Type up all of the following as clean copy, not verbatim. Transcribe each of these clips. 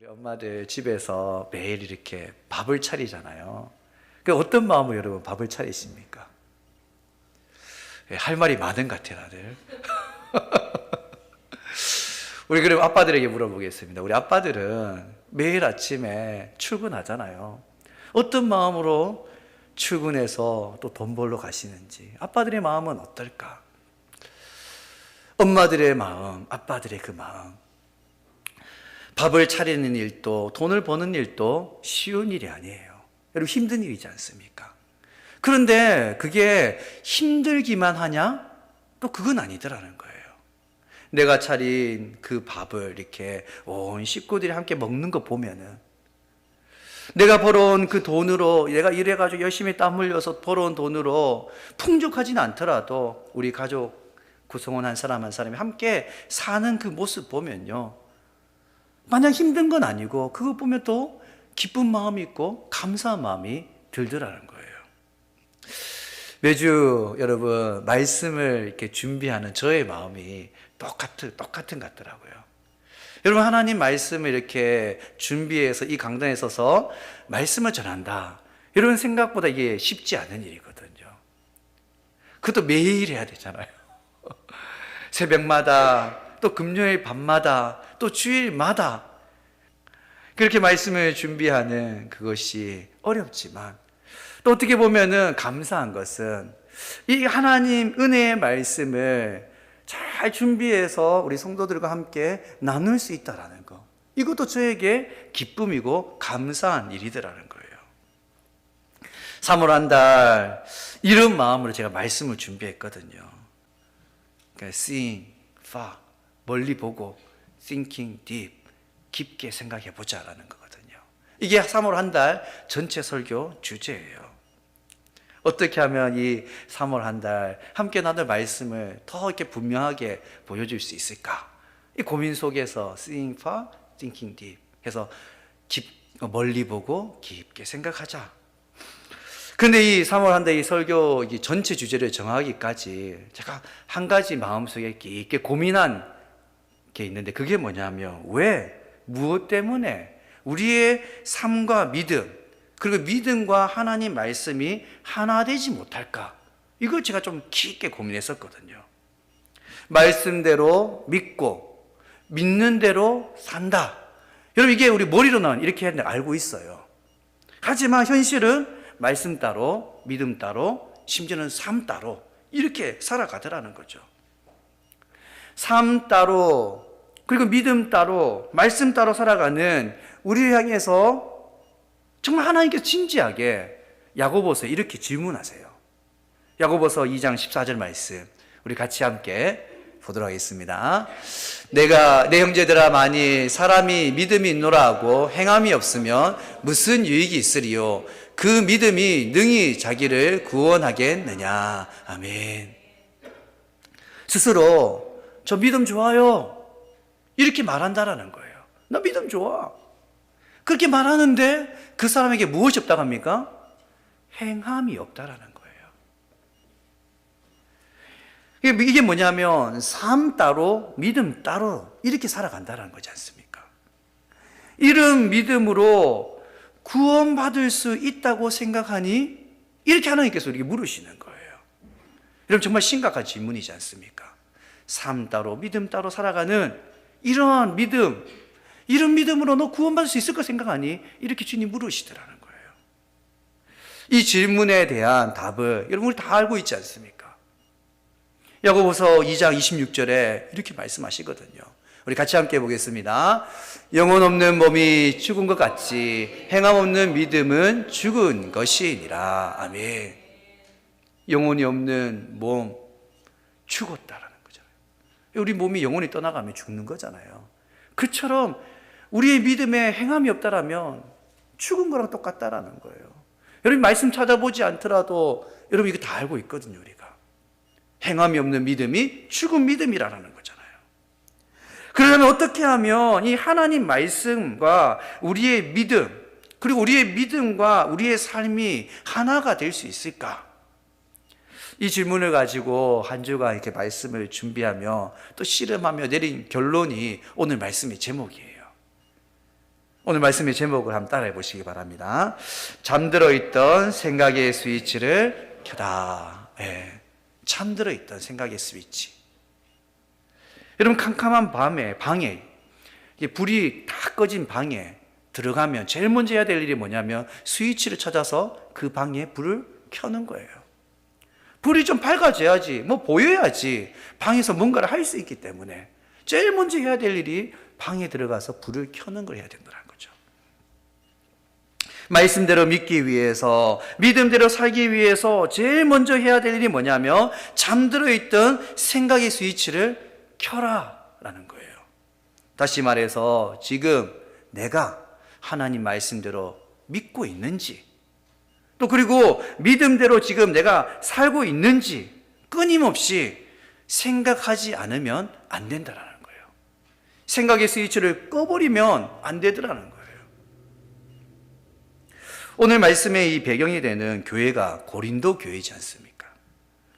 우리 엄마들 집에서 매일 이렇게 밥을 차리잖아요. 그 어떤 마음으로 여러분 밥을 차리십니까? 할 말이 많은 것 같아요, 다들. 우리 그럼 아빠들에게 물어보겠습니다. 우리 아빠들은 매일 아침에 출근하잖아요. 어떤 마음으로 출근해서 또 돈 벌러 가시는지 아빠들의 마음은 어떨까? 엄마들의 마음, 아빠들의 그 마음. 밥을 차리는 일도 돈을 버는 일도 쉬운 일이 아니에요. 여러분 힘든 일이지 않습니까? 그런데 그게 힘들기만 하냐? 또 그건 아니더라는 거예요. 내가 차린 그 밥을 이렇게 온 식구들이 함께 먹는 거 보면은 내가 벌어온 그 돈으로 내가 일해가지고 열심히 땀 흘려서 벌어온 돈으로 풍족하진 않더라도 우리 가족 구성원 한 사람이 함께 사는 그 모습 보면요, 마냥 힘든 건 아니고 그거 보면 또 기쁜 마음이 있고 감사한 마음이 들더라는 거예요. 매주 여러분 말씀을 이렇게 준비하는 저의 마음이 똑같은 것 같더라고요. 여러분 하나님 말씀을 이렇게 준비해서 이 강단에 서서 말씀을 전한다, 이런 생각보다 이게 쉽지 않은 일이거든요. 그것도 매일 해야 되잖아요. 새벽마다 또 금요일 밤마다 또 주일마다 그렇게 말씀을 준비하는 그것이 어렵지만 또 어떻게 보면은 감사한 것은 이 하나님 은혜의 말씀을 잘 준비해서 우리 성도들과 함께 나눌 수 있다라는 거, 이것도 저에게 기쁨이고 감사한 일이더라는 거예요. 3월 한 달 이런 마음으로 제가 말씀을 준비했거든요. 그러니까 seeing far, 멀리 보고, thinking deep, 깊게 생각해 보자라는 거거든요. 이게 3월 한 달 전체 설교 주제예요. 어떻게 하면 이 3월 한 달 함께 나눌 말씀을 더 이렇게 분명하게 보여줄 수 있을까? 이 고민 속에서 seeing far, thinking deep 해서 멀리 보고 깊게 생각하자. 그런데 이 3월 한 달 이 설교 이 전체 주제를 정하기까지 제가 한 가지 마음속에 깊게 고민한 게 있는데, 그게 뭐냐면 왜, 무엇 때문에 우리의 삶과 믿음, 그리고 믿음과 하나님 말씀이 하나 되지 못할까? 이걸 제가 좀 깊게 고민했었거든요. 말씀대로 믿고 믿는 대로 산다. 여러분 이게 우리 머리로는 이렇게 알고 있어요. 하지만 현실은 말씀 따로, 믿음 따로, 심지어는 삶 따로 이렇게 살아가더라는 거죠. 삶 따로, 그리고 믿음 따로, 말씀 따로 살아가는 우리를 향해서 정말 하나님께서 진지하게 야고보서에 이렇게 질문하세요. 야고보서 2장 14절 말씀 우리 같이 함께 보도록 하겠습니다. 내가 내 형제들아 만일 사람이 믿음이 있노라 하고 행함이 없으면 무슨 유익이 있으리요? 그 믿음이 능히 자기를 구원하겠느냐. 아멘. 스스로 저 믿음 좋아요 이렇게 말한다라는 거예요. 나 믿음 좋아. 그렇게 말하는데 그 사람에게 무엇이 없다고 합니까? 행함이 없다라는 거예요. 이게 뭐냐면 삶 따로 믿음 따로 이렇게 살아간다는 거지 않습니까? 이런 믿음으로 구원받을 수 있다고 생각하니? 이렇게 하나님께서 우리에게 물으시는 거예요. 여러분 정말 심각한 질문이지 않습니까? 삶 따로 믿음 따로 살아가는 이러한 믿음, 이런 믿음으로 너 구원받을 수 있을 거 생각하니? 이렇게 주님 물으시더라는 거예요. 이 질문에 대한 답을 여러분 우리 다 알고 있지 않습니까? 야고보서 2장 26절에 이렇게 말씀하시거든요. 우리 같이 함께 보겠습니다. 영혼 없는 몸이 죽은 것 같이 행함 없는 믿음은 죽은 것이니라. 아멘. 영혼이 없는 몸, 죽었다라는 거잖아요. 우리 몸이 영혼이 떠나가면 죽는 거잖아요. 그처럼 우리의 믿음에 행함이 없다라면 죽은 거랑 똑같다라는 거예요. 여러분 말씀 찾아보지 않더라도 여러분 이거 다 알고 있거든요. 우리가 행함이 없는 믿음이 죽은 믿음이라는 거잖아요. 그러면 어떻게 하면 이 하나님 말씀과 우리의 믿음, 그리고 우리의 믿음과 우리의 삶이 하나가 될 수 있을까? 이 질문을 가지고 한 주간 이렇게 말씀을 준비하며 또 씨름하며 내린 결론이 오늘 말씀의 제목이에요. 오늘 말씀의 제목을 한번 따라해 보시기 바랍니다. 잠들어 있던 생각의 스위치를 켜다. 예, 잠들어 있던 생각의 스위치. 여러분, 캄캄한 밤에, 방에, 불이 다 꺼진 방에 들어가면 제일 먼저 해야 될 일이 뭐냐면 스위치를 찾아서 그 방에 불을 켜는 거예요. 불이 좀 밝아져야지, 뭐 보여야지 방에서 뭔가를 할 수 있기 때문에 제일 먼저 해야 될 일이 방에 들어가서 불을 켜는 걸 해야 된다는 거죠. 말씀대로 믿기 위해서, 믿음대로 살기 위해서 제일 먼저 해야 될 일이 뭐냐면 잠들어 있던 생각의 스위치를 켜라라는 거예요. 다시 말해서 지금 내가 하나님 말씀대로 믿고 있는지, 또 그리고 믿음대로 지금 내가 살고 있는지 끊임없이 생각하지 않으면 안 된다라는 거예요. 생각의 스위치를 꺼버리면 안 되더라는 거예요. 오늘 말씀의 이 배경이 되는 교회가 고린도 교회이지 않습니까?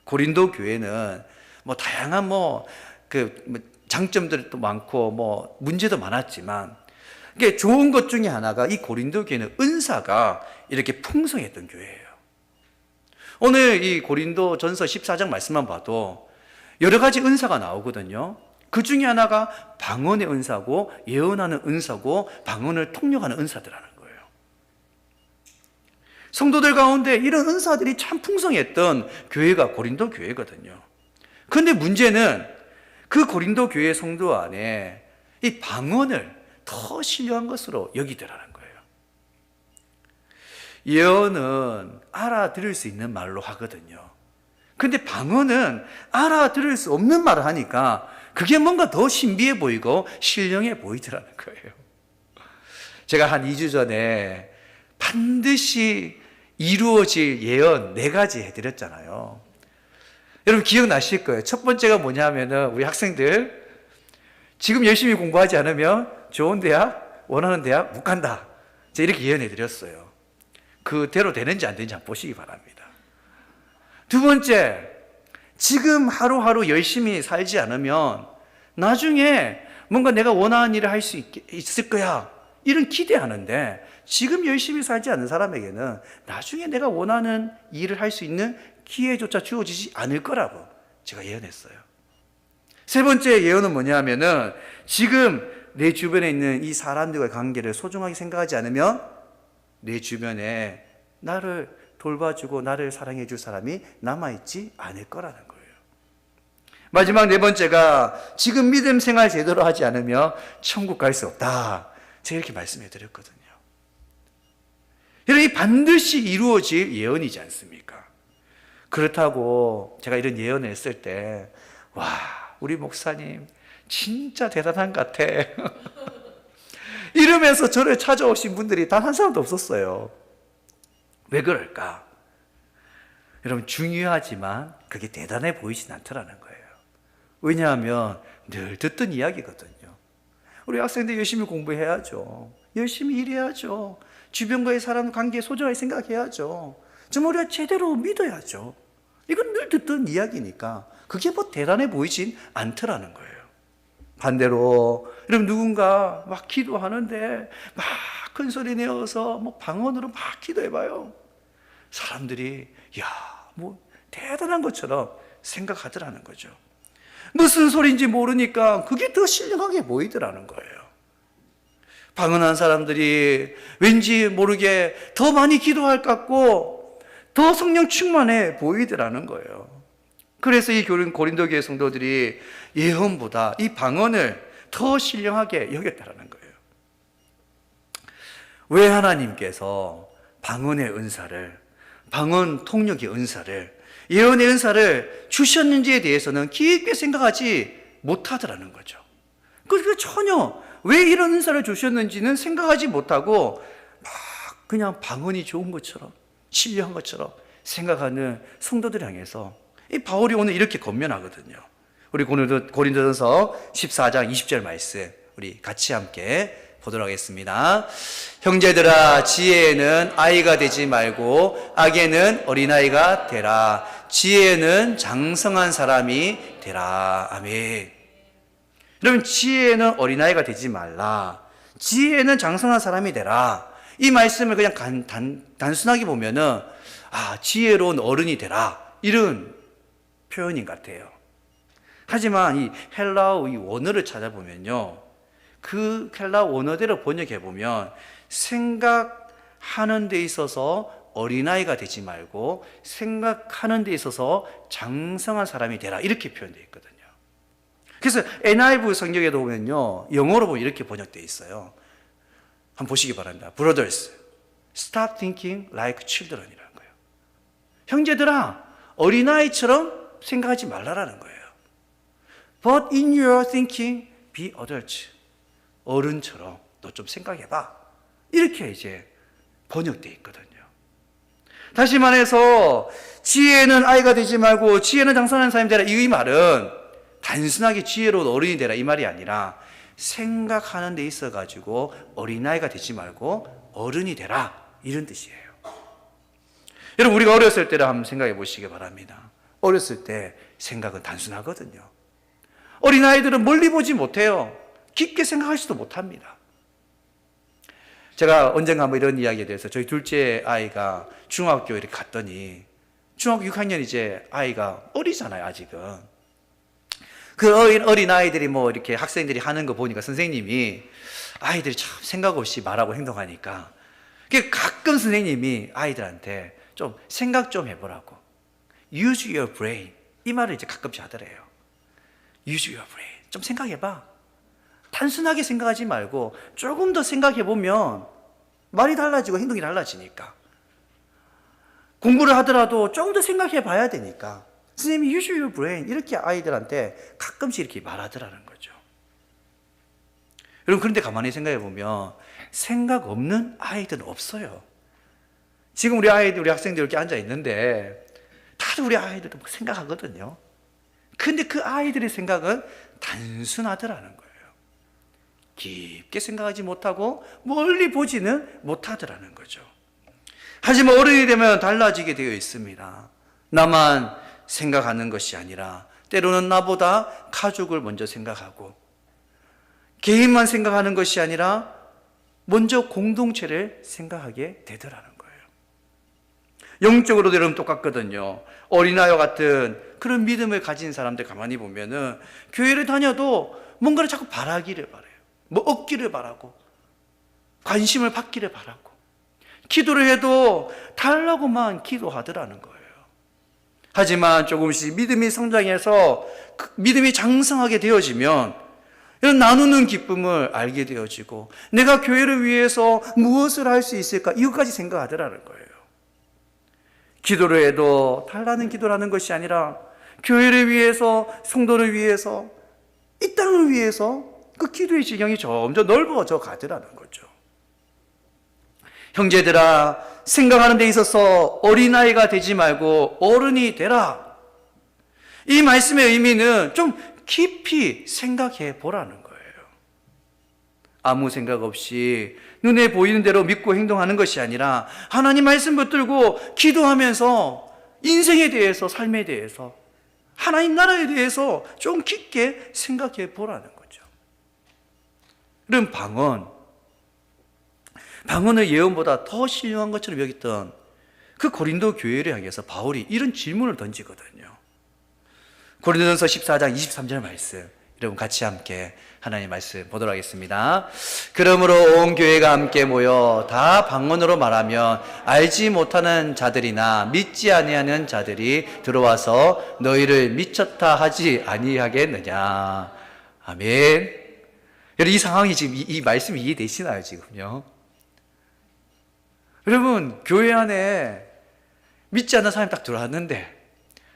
고린도 교회는 뭐 다양한 장점들도 많고 문제도 많았지만, 이게 좋은 것 중에 하나가 이 고린도 교회는 은사가 이렇게 풍성했던 교회예요. 오늘 이 고린도 전서 14장 말씀만 봐도 여러 가지 은사가 나오거든요. 그 중에 하나가 방언의 은사고, 예언하는 은사고, 방언을 통역하는 은사들하는 거예요. 성도들 가운데 이런 은사들이 참 풍성했던 교회가 고린도 교회거든요. 그런데 문제는 그 고린도 교회 성도 안에 이 방언을 더 신령한 것으로 여기더라는 거예요. 예언은 알아들을 수 있는 말로 하거든요. 근데 방언은 알아들을 수 없는 말을 하니까 그게 뭔가 더 신비해 보이고 신령해 보이더라는 거예요. 제가 한 2주 전에 반드시 이루어질 예언 4가지 해드렸잖아요. 여러분 기억나실 거예요. 첫 번째가 뭐냐면은 우리 학생들 지금 열심히 공부하지 않으면 좋은 대학, 원하는 대학 못 간다. 제가 이렇게 예언해 드렸어요. 그대로 되는지 안 되는지 한번 보시기 바랍니다. 두 번째, 지금 하루하루 열심히 살지 않으면 나중에 뭔가 내가 원하는 일을 할 수 있을 거야, 이런 기대하는데 지금 열심히 살지 않는 사람에게는 나중에 내가 원하는 일을 할 수 있는 기회조차 주어지지 않을 거라고 제가 예언했어요. 세 번째 예언은 뭐냐면은 지금 내 주변에 있는 이 사람들과의 관계를 소중하게 생각하지 않으면 내 주변에 나를 돌봐주고 나를 사랑해 줄 사람이 남아있지 않을 거라는 거예요. 마지막 4번째가 지금 믿음 생활 제대로 하지 않으면 천국 갈 수 없다. 제가 이렇게 말씀해 드렸거든요. 여러분, 이 반드시 이루어질 예언이지 않습니까? 그렇다고 제가 이런 예언을 했을 때, 와, 우리 목사님 진짜 대단한 것 같아. 이러면서 저를 찾아오신 분들이 단 한 사람도 없었어요. 왜 그럴까? 여러분, 중요하지만 그게 대단해 보이진 않더라는 거예요. 왜냐하면 늘 듣던 이야기거든요. 우리 학생들 열심히 공부해야죠. 열심히 일해야죠. 주변과의 사람 관계 소중하게 생각해야죠. 정말 우리가 제대로 믿어야죠. 이건 늘 듣던 이야기니까 그게 뭐 대단해 보이진 않더라는 거예요. 반대로 여러분, 누군가 막 기도하는데 막 큰 소리 내어서 방언으로 막 기도해봐요. 사람들이 뭐 대단한 것처럼 생각하더라는 거죠. 무슨 소리인지 모르니까 그게 더 신령하게 보이더라는 거예요. 방언한 사람들이 왠지 모르게 더 많이 기도할 것 같고 더 성령 충만해 보이더라는 거예요. 그래서 이 고린도 교회 성도들이 예언보다 이 방언을 더 신령하게 여겼다는 거예요. 왜 하나님께서 방언의 은사를, 방언 통역의 은사를, 예언의 은사를 주셨는지에 대해서는 깊게 생각하지 못하더라는 거죠. 그러니까 전혀 왜 이런 은사를 주셨는지는 생각하지 못하고 막 그냥 방언이 좋은 것처럼, 신령한 것처럼 생각하는 성도들 향해서 이 바울이 오늘 이렇게 권면하거든요. 우리 고린도전서 14장 20절 말씀 우리 같이 함께 보도록 하겠습니다. 형제들아, 지혜에는 아이가 되지 말고 악에는 어린아이가 되라. 지혜에는 장성한 사람이 되라. 아멘. 여러분, 지혜에는 어린아이가 되지 말라. 지혜는 장성한 사람이 되라. 이 말씀을 그냥 단순하게 보면은 지혜로운 어른이 되라, 이런 표현인 것 같아요. 하지만 이 헬라어 이 원어를 찾아보면요, 그 헬라어 원어대로 번역해 보면 생각하는 데 있어서 어린아이가 되지 말고 생각하는 데 있어서 장성한 사람이 되라, 이렇게 표현되어 있거든요. 그래서 NIV 성경에도 보면요, 영어로 보면 이렇게 번역되어 있어요. 한번 보시기 바랍니다. Brothers, stop thinking like children이라는 거예요. 형제들아, 어린아이처럼 생각하지 말라라는 거예요. But in your thinking, be adults. 어른처럼 너 좀 생각해봐. 이렇게 이제 번역되어 있거든요. 다시 말해서 지혜는 아이가 되지 말고 지혜는 장성한 사람이 되라, 이 말은 단순하게 지혜로운 어른이 되라 이 말이 아니라 생각하는 데 있어가지고 어린아이가 되지 말고 어른이 되라, 이런 뜻이에요. 여러분, 우리가 어렸을 때를 한번 생각해 보시기 바랍니다. 어렸을 때 생각은 단순하거든요. 어린아이들은 멀리 보지 못해요. 깊게 생각하지도 못합니다. 제가 언젠가 한번 이런 이야기에 대해서, 저희 둘째 아이가 중학교 이렇게 갔더니, 중학교 6학년 이제 아이가 어리잖아요, 아직은. 그 어린 아이들이 뭐 이렇게 학생들이 하는 거 보니까 선생님이 아이들이 참 생각 없이 말하고 행동하니까, 가끔 선생님이 아이들한테 좀 생각 좀 해보라고, use your brain, 이 말을 이제 가끔씩 하더래요. use your brain, 좀 생각해봐. 단순하게 생각하지 말고 조금 더 생각해보면 말이 달라지고 행동이 달라지니까. 공부를 하더라도 조금 더 생각해봐야 되니까 선생님이 use your brain, 이렇게 아이들한테 가끔씩 이렇게 말하더라는 거죠. 여러분, 그런데 가만히 생각해보면 생각 없는 아이들은 없어요. 지금 우리 아이들, 우리 학생들 이렇게 앉아있는데 다들 우리 아이들은 생각하거든요. 근데 그 아이들의 생각은 단순하더라는 거예요. 깊게 생각하지 못하고 멀리 보지는 못하더라는 거죠. 하지만 어른이 되면 달라지게 되어 있습니다. 나만 생각하는 것이 아니라 때로는 나보다 가족을 먼저 생각하고, 개인만 생각하는 것이 아니라 먼저 공동체를 생각하게 되더라는 거예요. 영적으로도 여러분 똑같거든요. 어린아이와 같은 그런 믿음을 가진 사람들 가만히 보면은 교회를 다녀도 뭔가를 자꾸 바라기를 바라요. 뭐 얻기를 바라고, 관심을 받기를 바라고, 기도를 해도 달라고만 기도하더라는 거예요. 하지만 조금씩 믿음이 성장해서 믿음이 장성하게 되어지면 이런 나누는 기쁨을 알게 되어지고, 내가 교회를 위해서 무엇을 할 수 있을까, 이것까지 생각하더라는 거예요. 기도를 해도 달라는 기도를 하는 것이 아니라 교회를 위해서, 성도를 위해서, 이 땅을 위해서 그 기도의 지경이 점점 넓어져 가더라는 거죠. 형제들아, 생각하는 데 있어서 어린아이가 되지 말고 어른이 되라. 이 말씀의 의미는 좀 깊이 생각해 보라는 거예요. 아무 생각 없이 눈에 보이는 대로 믿고 행동하는 것이 아니라 하나님 말씀 붙들고 기도하면서 인생에 대해서, 삶에 대해서, 하나님 나라에 대해서 좀 깊게 생각해 보라는 거죠. 이런 방언을 예언보다 더 신령한 것처럼 여겼던 그 고린도 교회를 향해서 바울이 이런 질문을 던지거든요. 고린도전서 14장 23절 말씀, 여러분 같이 함께 하나님의 말씀 보도록 하겠습니다. 그러므로 온 교회가 함께 모여 다 방언으로 말하면 알지 못하는 자들이나 믿지 아니하는 자들이 들어와서 너희를 미쳤다 하지 아니하겠느냐. 아멘. 여러분, 이 상황이 지금 이 말씀이 이해되시나요, 지금요? 여러분, 교회 안에 믿지 않는 사람이 딱 들어왔는데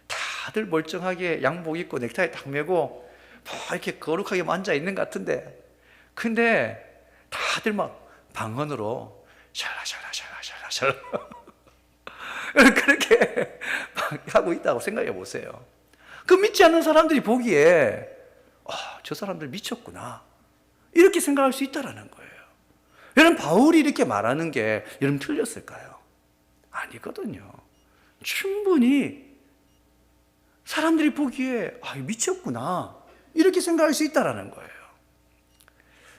다들 멀쩡하게 양복 입고 넥타이 딱 메고 이렇게 거룩하게 앉아 있는 것 같은데, 근데 다들 막 방언으로 샬라샬라샬라샬라 그렇게 하고 있다고 생각해 보세요. 그 믿지 않는 사람들이 보기에 저 사람들 미쳤구나, 이렇게 생각할 수 있다는 거예요. 여러분, 바울이 이렇게 말하는 게 여러분 틀렸을까요? 아니거든요. 충분히 사람들이 보기에 미쳤구나, 이렇게 생각할 수 있다는 거예요.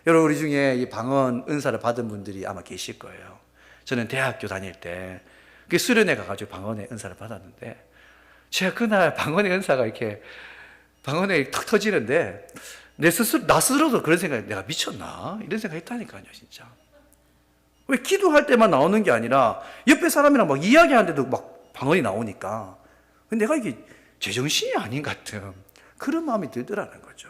여러분, 우리 중에 이 방언 은사를 받은 분들이 아마 계실 거예요. 저는 대학교 다닐 때 수련회 가가지고 방언의 은사를 받았는데, 제가 그날 방언의 은사가 이렇게 방언에 탁 터지는데, 나 스스로도 그런 생각이, 내가 미쳤나? 이런 생각 했다니까요, 진짜. 왜 기도할 때만 나오는 게 아니라 옆에 사람이랑 막 이야기하는데도 막 방언이 나오니까 내가 이게 제정신이 아닌 같은 그런 마음이 들더라는 거죠.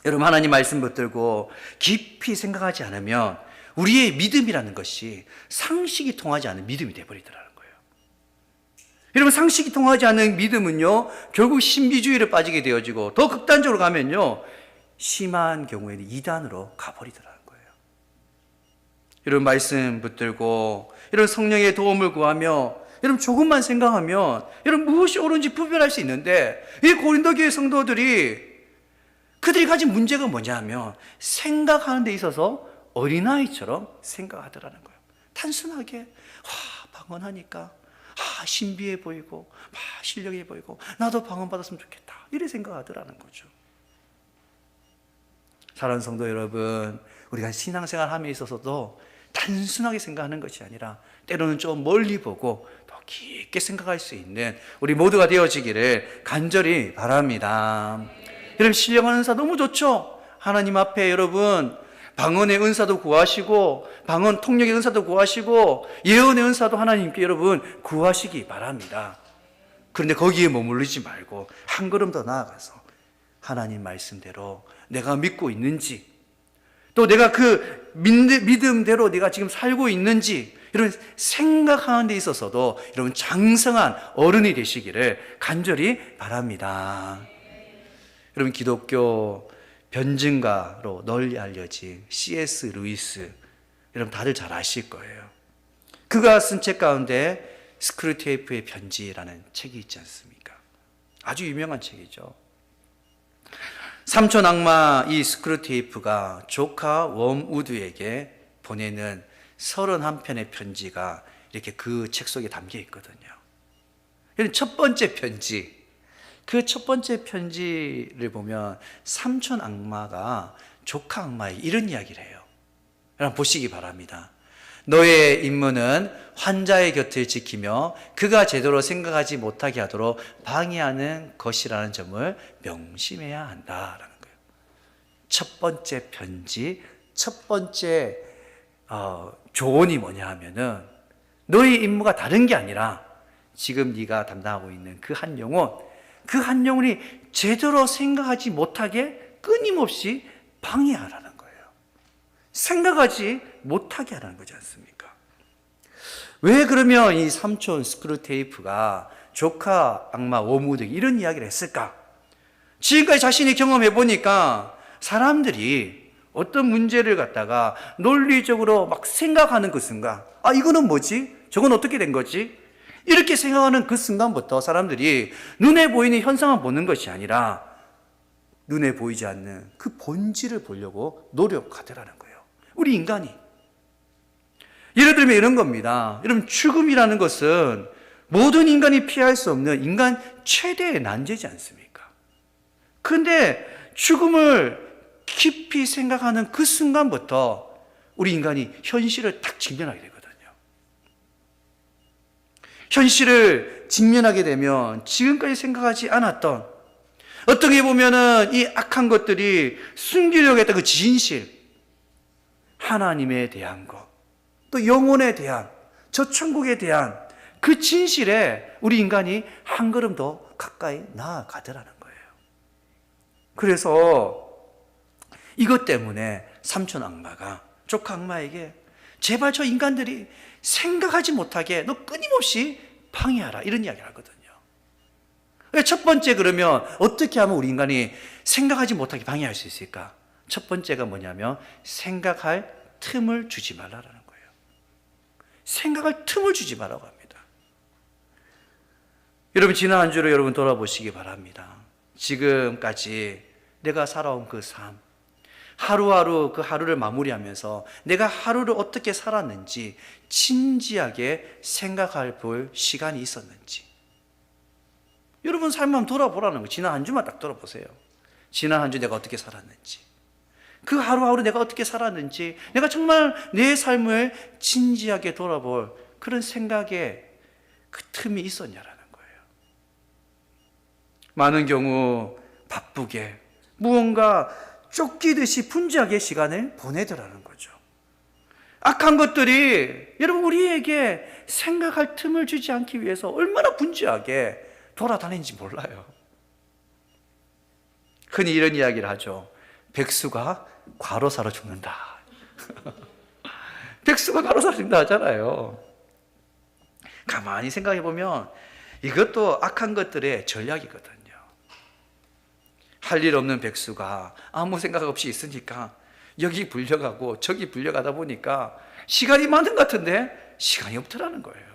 여러분, 하나님 말씀 붙들고 깊이 생각하지 않으면 우리의 믿음이라는 것이 상식이 통하지 않는 믿음이 되어버리더라는 거예요. 여러분, 상식이 통하지 않는 믿음은요, 결국 신비주의를 빠지게 되어지고, 더 극단적으로 가면요, 심한 경우에는 이단으로 가버리더라는 거예요. 여러분, 말씀 붙들고 여러분, 성령의 도움을 구하며 여러분, 조금만 생각하면 여러분, 무엇이 옳은지 구별할 수 있는데, 이 고린도 교회 성도들이 그들이 가진 문제가 뭐냐면 생각하는 데 있어서 어린아이처럼 생각하더라는 거예요. 단순하게 방언하니까 신비해 보이고 실력해 보이고 나도 방언 받았으면 좋겠다, 이렇게 생각하더라는 거죠. 사랑하는 성도 여러분, 우리가 신앙생활 함에 있어서도 단순하게 생각하는 것이 아니라 때로는 좀 멀리 보고 더 깊게 생각할 수 있는 우리 모두가 되어지기를 간절히 바랍니다. 여러분, 신령한 은사 너무 좋죠? 하나님 앞에 여러분, 방언의 은사도 구하시고, 방언 통역의 은사도 구하시고, 예언의 은사도 하나님께 여러분 구하시기 바랍니다. 그런데 거기에 머무르지 말고 한 걸음 더 나아가서 하나님 말씀대로 내가 믿고 있는지, 또 내가 그 믿음대로 내가 지금 살고 있는지, 이런 생각하는 데 있어서도 여러분 장성한 어른이 되시기를 간절히 바랍니다. 여러분, 기독교 변증가로 널리 알려진 C.S. 루이스, 여러분 다들 잘 아실 거예요. 그가 쓴 책 가운데 스크루테이프의 편지라는 책이 있지 않습니까? 아주 유명한 책이죠. 삼촌 악마 이 스크루테이프가 조카 웜우드에게 보내는 31편의 편지가 이렇게 그 책 속에 담겨 있거든요. 첫 번째 편지, 그 첫 번째 편지를 보면 삼촌 악마가 조카 악마에게 이런 이야기를 해요. 여러분 보시기 바랍니다. 너의 임무는 환자의 곁을 지키며 그가 제대로 생각하지 못하게 하도록 방해하는 것이라는 점을 명심해야 한다라는 거예요. 첫 번째 편지, 첫 번째 조언이 뭐냐 하면은, 너의 임무가 다른 게 아니라 지금 네가 담당하고 있는 그 한 영혼, 그 한 영혼이 제대로 생각하지 못하게 끊임없이 방해하라는 거예요. 생각하지 못하게 하라는 거지 않습니까? 왜 그러면 이 삼촌 스크루테이프가 조카 악마 워무드에게 이런 이야기를 했을까? 지금까지 자신이 경험해 보니까 사람들이 어떤 문제를 갖다가 논리적으로 막 생각하는 그 순간, 이거는 뭐지? 저건 어떻게 된 거지? 이렇게 생각하는 그 순간부터 사람들이 눈에 보이는 현상을 보는 것이 아니라 눈에 보이지 않는 그 본질을 보려고 노력하더라는 거예요. 우리 인간이. 예를 들면 이런 겁니다. 여러분, 죽음이라는 것은 모든 인간이 피할 수 없는 인간 최대의 난제지 않습니까? 그런데 죽음을 깊이 생각하는 그 순간부터 우리 인간이 현실을 딱 직면하게 되거든요. 현실을 직면하게 되면 지금까지 생각하지 않았던, 어떻게 보면은 이 악한 것들이 숨기려고 했던 그 진실, 하나님에 대한 것, 또 영혼에 대한, 저 천국에 대한 그 진실에 우리 인간이 한 걸음 더 가까이 나아가더라는 거예요. 그래서 이것 때문에 삼촌 악마가 조카 악마에게 제발 저 인간들이 생각하지 못하게 너 끊임없이 방해하라, 이런 이야기를 하거든요. 첫 번째, 그러면 어떻게 하면 우리 인간이 생각하지 못하게 방해할 수 있을까? 첫 번째가 뭐냐면 생각할 틈을 주지 말라라는 거예요. 생각할 틈을 주지 말라고 합니다. 여러분, 지난 한 주를 여러분 돌아보시기 바랍니다. 지금까지 내가 살아온 그 삶, 하루하루 그 하루를 마무리하면서 내가 하루를 어떻게 살았는지 진지하게 생각할 볼 시간이 있었는지, 여러분 삶 한번 돌아보라는 거예요. 지난 한 주만 딱 돌아보세요. 지난 한 주 내가 어떻게 살았는지, 그 하루하루 내가 어떻게 살았는지, 내가 정말 내 삶을 진지하게 돌아볼 그런 생각에 그 틈이 있었냐라는 거예요. 많은 경우 바쁘게 무언가 쫓기듯이 분주하게 시간을 보내더라는 거죠. 악한 것들이 여러분 우리에게 생각할 틈을 주지 않기 위해서 얼마나 분주하게 돌아다니는지 몰라요. 흔히 이런 이야기를 하죠. 백수가 과로사로 죽는다. 백수가 과로사로 죽는다 하잖아요. 가만히 생각해 보면 이것도 악한 것들의 전략이거든요. 할 일 없는 백수가 아무 생각 없이 있으니까 여기 불려가고 저기 불려가다 보니까 시간이 많은 것 같은데 시간이 없더라는 거예요.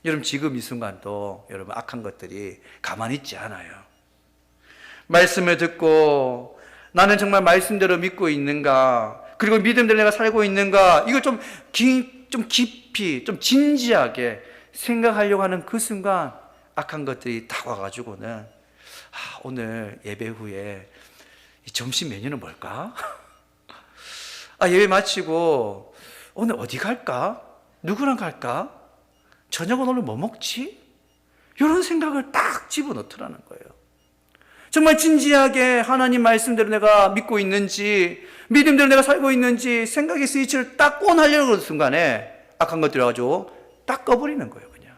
여러분 지금 이 순간도 여러분 악한 것들이 가만히 있지 않아요. 말씀을 듣고 나는 정말 말씀대로 믿고 있는가, 그리고 믿음대로 내가 살고 있는가, 이걸 좀 깊이 좀 진지하게 생각하려고 하는 그 순간 악한 것들이 다가가지고는 오늘 예배 후에 점심 메뉴는 뭘까? 예배 마치고 오늘 어디 갈까? 누구랑 갈까? 저녁은 오늘 뭐 먹지? 이런 생각을 딱 집어넣더라는 거예요. 정말 진지하게 하나님 말씀대로 내가 믿고 있는지, 믿음대로 내가 살고 있는지 생각의 스위치를 딱 ON하려고 하는 순간에 악한 것들이 와가지고 딱 꺼버리는 거예요. 그냥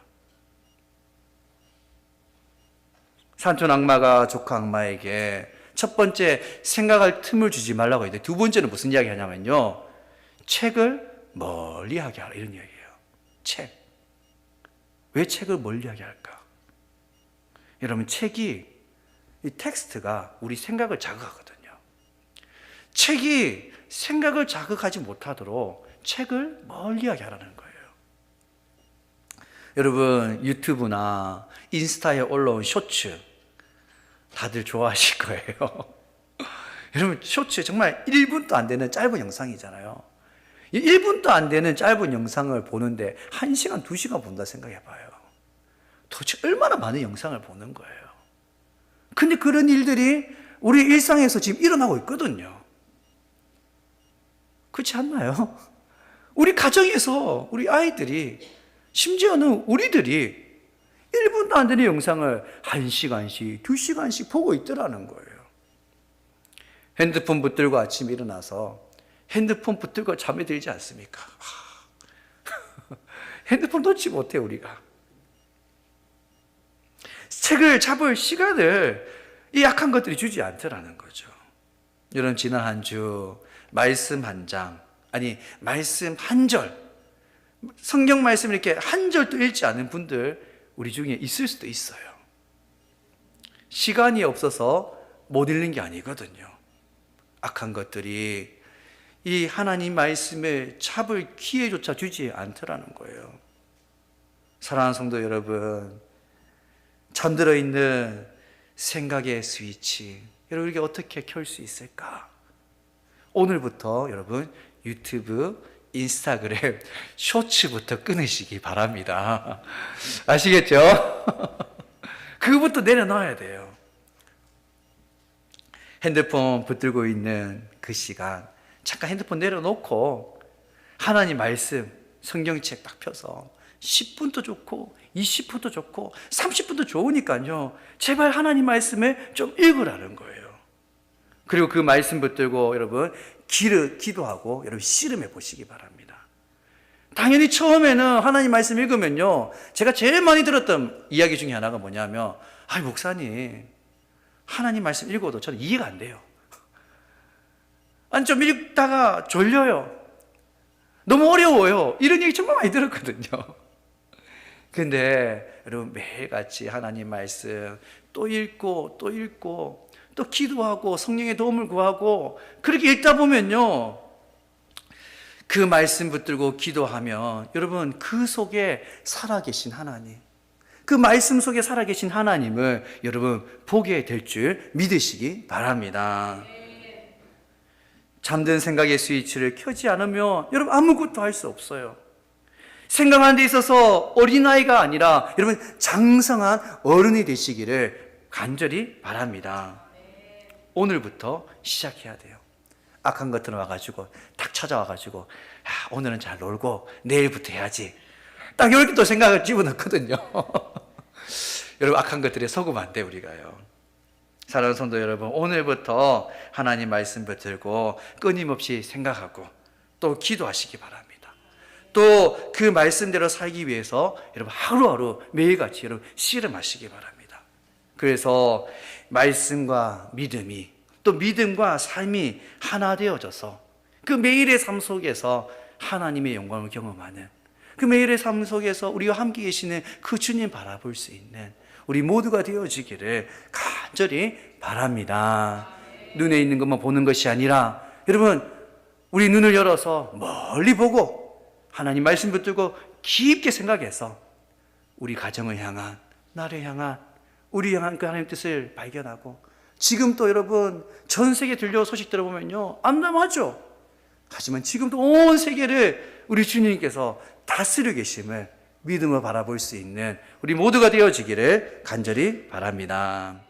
산촌 악마가 조카 악마에게 첫 번째 생각할 틈을 주지 말라고 했는데, 두 번째는 무슨 이야기 하냐면요, 책을 멀리하게 하라, 이런 이야기예요. 책. 왜 책을 멀리하게 할까? 여러분 책이, 이 텍스트가 우리 생각을 자극하거든요. 책이 생각을 자극하지 못하도록 책을 멀리하게 하라는 거예요. 여러분 유튜브나 인스타에 올라온 쇼츠 다들 좋아하실 거예요. 여러분 쇼츠 정말 1분도 안 되는 짧은 영상이잖아요. 1분도 안 되는 짧은 영상을 보는데 1시간, 2시간 본다 생각해봐요. 도대체 얼마나 많은 영상을 보는 거예요. 근데 그런 일들이 우리 일상에서 지금 일어나고 있거든요. 그렇지 않나요? 우리 가정에서 우리 아이들이, 심지어는 우리들이 1분도 안 되는 영상을 1시간씩, 2시간씩 보고 있더라는 거예요. 핸드폰 붙들고 아침에 일어나서 핸드폰 붙들고 잠에 들지 않습니까? 핸드폰 놓지 못해 우리가. 책을 잡을 시간을 이 악한 것들이 주지 않더라는 거죠. 여러분 지난 한 주 말씀 한 장, 아니 말씀 한 절, 성경 말씀을 이렇게 한 절도 읽지 않은 분들 우리 중에 있을 수도 있어요. 시간이 없어서 못 읽는 게 아니거든요. 악한 것들이 이 하나님 말씀을 잡을 기회조차 주지 않더라는 거예요. 사랑하는 성도 여러분, 잠들어 있는 생각의 스위치, 여러분 이게 어떻게 켤 수 있을까? 오늘부터 여러분 유튜브, 인스타그램, 쇼츠부터 끊으시기 바랍니다. 아시겠죠? 그거부터 내려놔야 돼요. 핸드폰 붙들고 있는 그 시간, 잠깐 핸드폰 내려놓고 하나님 말씀, 성경책 딱 펴서 10분도 좋고 20분도 좋고 30분도 좋으니까요, 제발 하나님 말씀을 좀 읽으라는 거예요. 그리고 그 말씀 붙들고 여러분 기도하고 여러분 씨름해 보시기 바랍니다. 당연히 처음에는 하나님 말씀 읽으면요, 제가 제일 많이 들었던 이야기 중에 하나가 뭐냐면, 목사님 하나님 말씀 읽어도 저는 이해가 안 돼요. 아니 좀 읽다가 졸려요. 너무 어려워요. 이런 얘기 정말 많이 들었거든요. 근데 여러분 매일같이 하나님 말씀 또 읽고 또 읽고 또 기도하고 성령의 도움을 구하고 그렇게 읽다 보면요, 그 말씀 붙들고 기도하면 여러분 그 속에 살아계신 하나님, 그 말씀 속에 살아계신 하나님을 여러분 보게 될 줄 믿으시기 바랍니다. 잠든 생각의 스위치를 켜지 않으면 여러분 아무것도 할 수 없어요. 생각하는 데 있어서 어린아이가 아니라 여러분 장성한 어른이 되시기를 간절히 바랍니다. 오늘부터 시작해야 돼요. 악한 것들은 와가지고 딱 찾아와가지고 오늘은 잘 놀고 내일부터 해야지. 딱 이렇게 또 생각을 집어넣거든요. 여러분, 악한 것들에 속으면 안 돼, 우리가요. 사랑하는 성도 여러분, 오늘부터 하나님 말씀 붙들고 끊임없이 생각하고 또 기도하시기 바랍니다. 또 그 말씀대로 살기 위해서 여러분 하루하루 매일같이 여러분 씨름하시기 바랍니다. 그래서 말씀과 믿음이, 또 믿음과 삶이 하나 되어져서 그 매일의 삶 속에서 하나님의 영광을 경험하는, 그 매일의 삶 속에서 우리와 함께 계시는 그 주님 바라볼 수 있는 우리 모두가 되어지기를 간절히 바랍니다. 눈에 있는 것만 보는 것이 아니라 여러분, 우리 눈을 열어서 멀리 보고 하나님 말씀 붙들고 깊게 생각해서 우리 가정을 향한, 나를 향한, 우리 향한 그 하나님 뜻을 발견하고, 지금 또 여러분 전 세계 들려 소식 들어보면요 암담하죠. 하지만 지금도 온 세계를 우리 주님께서 다스리고 계심을 믿음으로 바라볼 수 있는 우리 모두가 되어지기를 간절히 바랍니다.